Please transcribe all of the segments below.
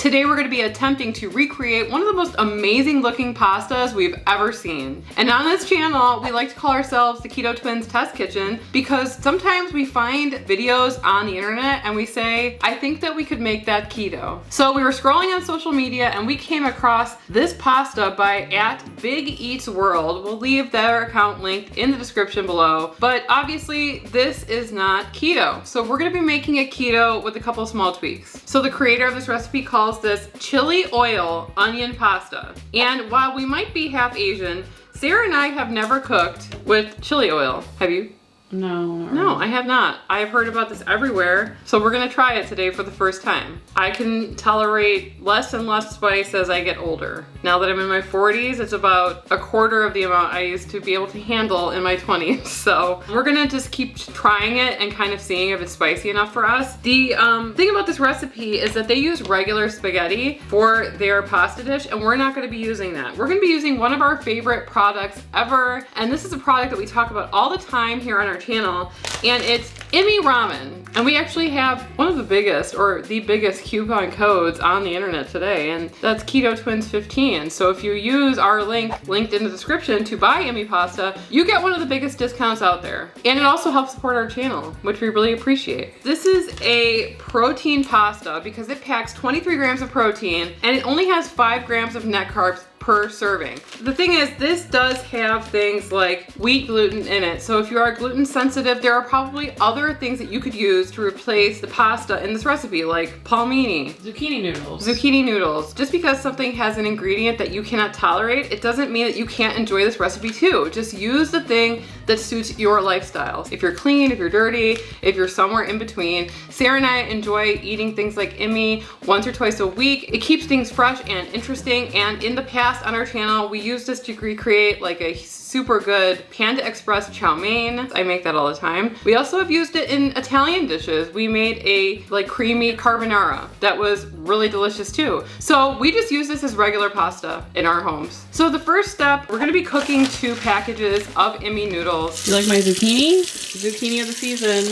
Today we're going to be attempting to recreate one of the most amazing looking pastas we've ever seen. And on this channel, we like to call ourselves the Keto Twins Test Kitchen because sometimes we find videos on the internet and we say, I think that we could make that keto. So we were scrolling on social media and we came across this pasta by @BigEatsWorld. We'll leave their account linked in the description below. But obviously this is not keto. So we're going to be making it keto with a couple small tweaks. So the creator of this recipe calls this chili oil onion pasta. And while we might be half Asian, Sarah and I have never cooked with chili oil. Have you? No, I have not. I've heard about this everywhere, so we're gonna try it today for the first time. I can tolerate less and less spice as I get older. Now that I'm in my 40s, it's about a quarter of the amount I used to be able to handle in my 20s. So we're gonna just keep trying it and kind of seeing if it's spicy enough for us. The thing about this recipe is that they use regular spaghetti for their pasta dish, and we're not gonna be using that. We're gonna be using one of our favorite products ever, and this is a product that we talk about all the time here on our channel, and it's Imi Ramen. And we actually have one of the biggest, or the biggest coupon codes on the internet today, and that's Keto Twins 15. So if you use our link linked in the description to buy Imi pasta, you get one of the biggest discounts out there. And it also helps support our channel, which we really appreciate. This is a protein pasta because it packs 23 grams of protein and it only has 5 grams of net carbs per serving. The thing is, this does have things like wheat gluten in it. So if you are gluten sensitive, there are probably other things that you could use to replace the pasta in this recipe, like palmini. Zucchini noodles. Zucchini noodles. Just because something has an ingredient that you cannot tolerate, it doesn't mean that you can't enjoy this recipe too. Just use the thing that suits your lifestyle. If you're clean, if you're dirty, if you're somewhere in between. Sarah and I enjoy eating things like Imi once or twice a week. It keeps things fresh and interesting, and in the past on our channel, we use this to recreate like a super good Panda Express chow mein. I make that all the time. We also have used it in Italian dishes. We made a like creamy carbonara that was really delicious too. So we just use this as regular pasta in our homes. So the first step, we're gonna be cooking 2 packages of Imi noodles. You like my zucchini? Zucchini of the season.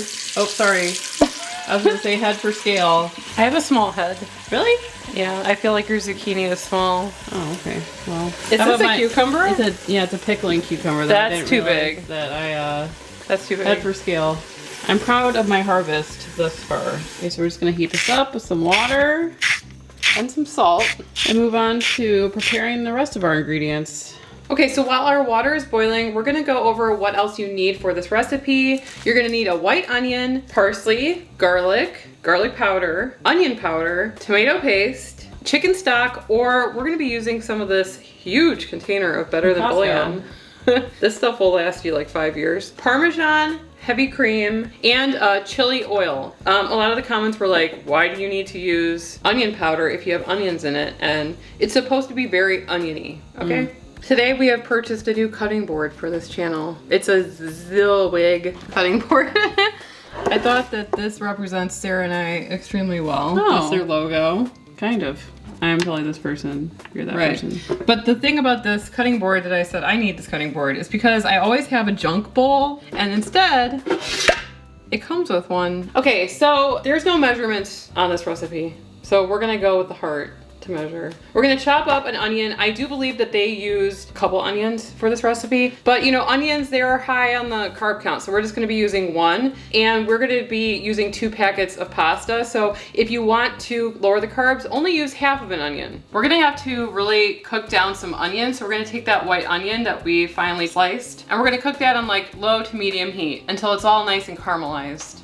Oh, sorry. I was gonna say head for scale. I have a small head. Really? Yeah, I feel like your zucchini is small. Oh, okay. Well, is this a cucumber? It's a pickling cucumber. That's too big. That's too big. Head for scale. I'm proud of my harvest thus far. Okay, so we're just gonna heat this up with some water and some salt and move on to preparing the rest of our ingredients. Okay, so while our water is boiling, we're gonna go over what else you need for this recipe. You're gonna need a white onion, parsley, garlic powder, onion powder, tomato paste, chicken stock, or we're gonna be using some of this huge container of Better Than Bouillon. This stuff will last you like 5 years. Parmesan, heavy cream, and chili oil. A lot of the comments were like, why do you need to use onion powder if you have onions in it? And it's supposed to be very oniony, okay? Today we have purchased a new cutting board for this channel. It's a Zillwig cutting board. I thought that this represents Sarah and I extremely well. That's their logo. Kind of. I am totally this person. You're that person. But the thing about this cutting board that I said I need this cutting board is because I always have a junk bowl, and instead it comes with one. Okay, so there's no measurements on this recipe. So we're gonna go with the heart to measure. We're gonna chop up an onion. I do believe that they used a couple onions for this recipe, but you know, onions, they are high on the carb count, so we're just gonna be using 1, and we're gonna be using 2 packets of pasta. So if you want to lower the carbs, only use half of an onion. We're gonna have to really cook down some onions, so we're gonna take that white onion that we finally sliced, and we're gonna cook that on like low to medium heat until it's all nice and caramelized.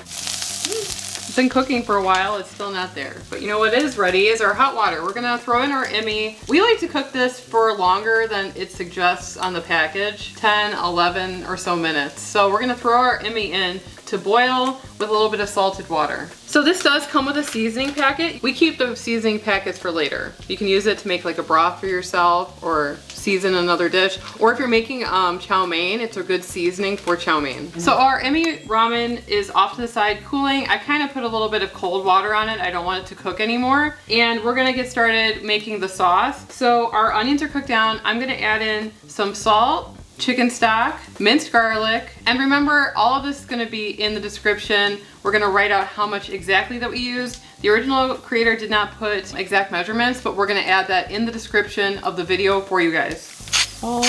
It's been cooking for a while, it's still not there. But you know what is ready is our hot water. We're gonna throw in our Imi. We like to cook this for longer than it suggests on the package, 10, 11 or so minutes. So we're gonna throw our Imi in to boil with a little bit of salted water. So this does come with a seasoning packet. We keep the seasoning packets for later. You can use it to make like a broth for yourself or season another dish. Or if you're making chow mein, it's a good seasoning for chow mein. So our Imi ramen is off to the side cooling. I kind of put a little bit of cold water on it. I don't want it to cook anymore. And we're gonna get started making the sauce. So our onions are cooked down. I'm gonna add in some salt, chicken stock, minced garlic, and remember all of this is gonna be in the description. We're gonna write out how much exactly that we used. The original creator did not put exact measurements, but we're gonna add that in the description of the video for you guys. Salt,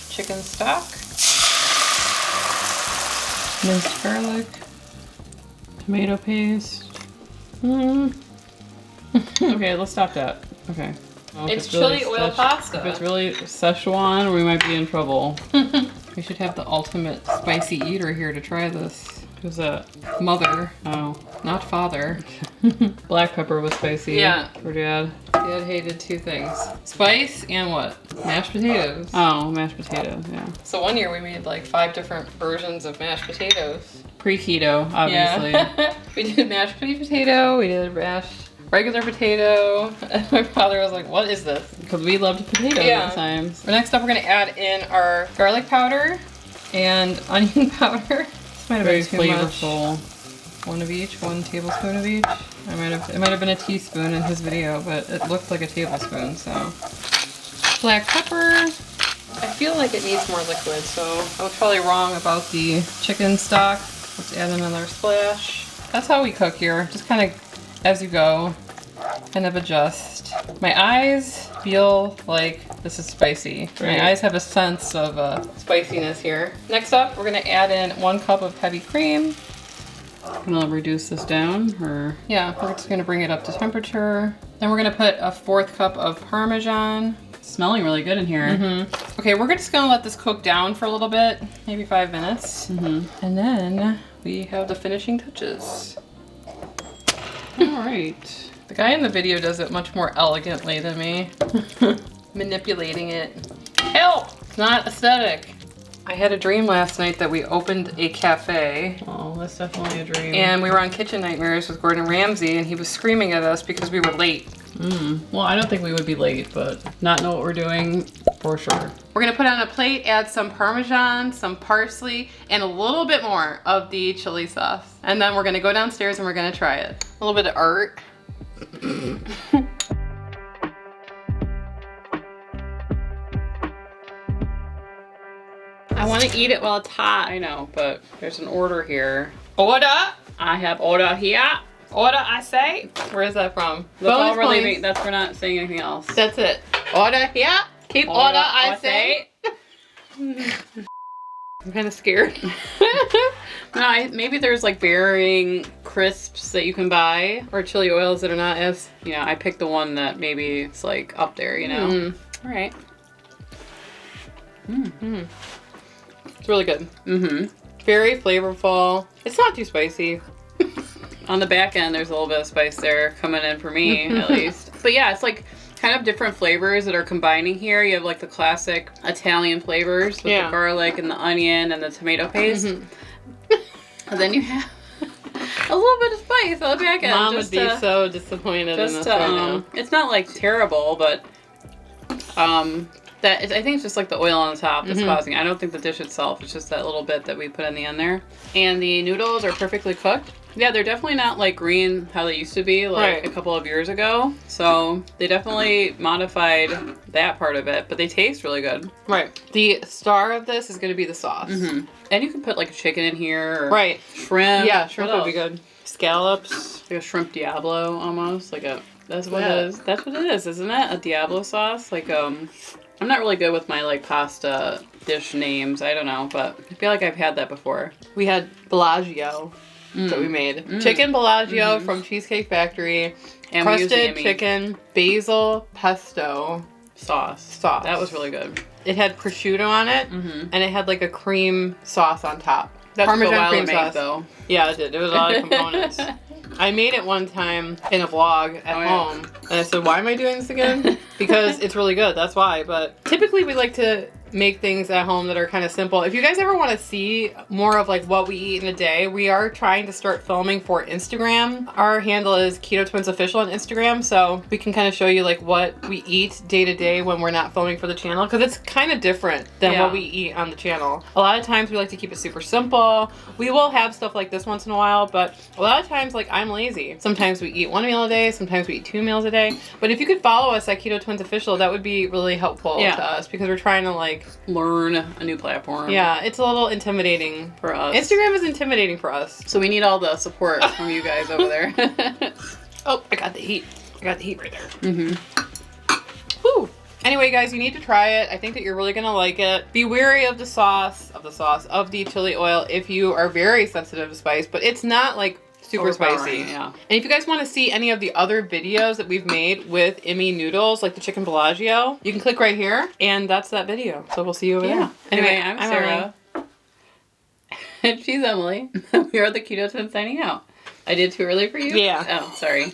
Chicken stock. minced garlic, tomato paste. Okay, let's stop that. Okay. Well, It's chili oil pasta. If it's really Szechuan, we might be in trouble. We should have the ultimate spicy eater here to try this. Who's that? Mother. Oh, not father. Black pepper was spicy. Yeah. For Dad. Dad hated two things. Spice and what? Mashed potatoes. Oh, mashed potatoes, yeah. So one year we made like 5 different versions of mashed potatoes. Pre-keto, obviously. Yeah. We did mashed potato, we did regular potato. And my father was like, what is this? Because we loved potatoes at times. Next up, we're gonna add in our garlic powder and onion powder. This might have been too flavorful. much. 1 of each, 1 tablespoon of each. It might have been a teaspoon in his video, but it looked like a tablespoon, so. Black pepper. I feel like it needs more liquid, so I was probably wrong about the chicken stock. Let's add another splash. That's how we cook here. Just kind of as you go, kind of adjust. My eyes feel like this is spicy. Right. My eyes have a sense of spiciness here. Next up, we're gonna add in 1 cup of heavy cream. I'm gonna reduce this down, or? Yeah, we're just gonna bring it up to temperature. Then we're gonna put a 1/4 cup of Parmesan. It's smelling really good in here. Okay, we're just gonna let this cook down for a little bit, maybe 5 minutes. And then we have the finishing touches. All right. The guy in the video does it much more elegantly than me. Manipulating it. Help! It's not aesthetic. I had a dream last night that we opened a cafe. Oh, that's definitely a dream. And we were on Kitchen Nightmares with Gordon Ramsay, and he was screaming at us because we were late. Well, I don't think we would be late, but not know what we're doing for sure. We're gonna put on a plate, add some Parmesan, some parsley, and a little bit more of the chili sauce. And then we're gonna go downstairs and we're gonna try it. A little bit of art. I want to eat it while it's hot. I know, but there's an order here. Order? I have order here. Order, I say. Where is that from? That's all Bonus we're points. leaving. That's, we're not saying anything else. That's it. Order here. Keep order, I say. I'm kind of scared. No, maybe there's like varying crisps that you can buy, Or chili oils that are not as... you know, I picked the one that maybe it's like up there, you know? All right. It's really good. Very flavorful. It's not too spicy. On the back end, there's a little bit of spice there coming in for me, at least. But yeah, it's like kind of different flavors that are combining here. You have like the classic Italian flavors with the garlic and the onion and the tomato paste. And then you have a little bit of spice on the back end. Mom would be so disappointed in this right now. It's not like terrible, but I think it's just like the oil on the top that's causing it. I don't think the dish itself, it's just that little bit that we put in the end there. And the noodles are perfectly cooked. Yeah, they're definitely not like green how they used to be like a couple of years ago. So they definitely modified that part of it, but they taste really good. Right. The star of this is going to be the sauce. And you can put like chicken in here or shrimp. Yeah, shrimp would be good. Scallops. Like a shrimp Diablo almost. Like a, that's what it is. That's what it is, isn't it? A Diablo sauce? Like, I'm not really good with my like pasta dish names. I don't know, but I feel like I've had that before. We had Bellagio that we made. Chicken Bellagio from Cheesecake Factory. And crusted chicken, basil, pesto sauce. That was really good. It had prosciutto on it, and it had like a cream sauce on top. That's Parmesan cream made, sauce. though. Yeah, it did. It was a lot of components. I made it one time in a vlog at home, and I said, why am I doing this again? Because it's really good, that's why. But typically we like to make things at home that are kind of simple. If you guys ever want to see more of like what we eat in a day, we are trying to start filming for Instagram. Our handle is Keto Twins Official on Instagram, so we can kind of show you like what we eat day to day when we're not filming for the channel, because it's kind of different than what we eat on the channel. A lot of times we like to keep it super simple. We will have stuff like this once in a while, but a lot of times like I'm lazy. Sometimes we eat 1 meal a day, sometimes we eat 2 meals a day. But if you could follow us at Keto Twins Official, that would be really helpful to us because we're trying to like learn a new platform. Yeah, it's a little intimidating for us. Instagram is intimidating for us. So we need all the support from you guys over there. Oh, I got the heat. I got the heat right there. Mm-hmm. Woo. Anyway, guys, you need to try it. I think that you're really gonna like it. Be wary of the sauce, of the chili oil if you are very sensitive to spice, but it's not like super spicy. Yeah. And if you guys want to see any of the other videos that we've made with Emmy noodles, like the chicken Bellagio, you can click right here, and that's that video. So we'll see you over there. Anyway, I'm Sarah. And she's Emily. We are the Keto Twins signing out. I did too early for you? Yeah. Oh, sorry.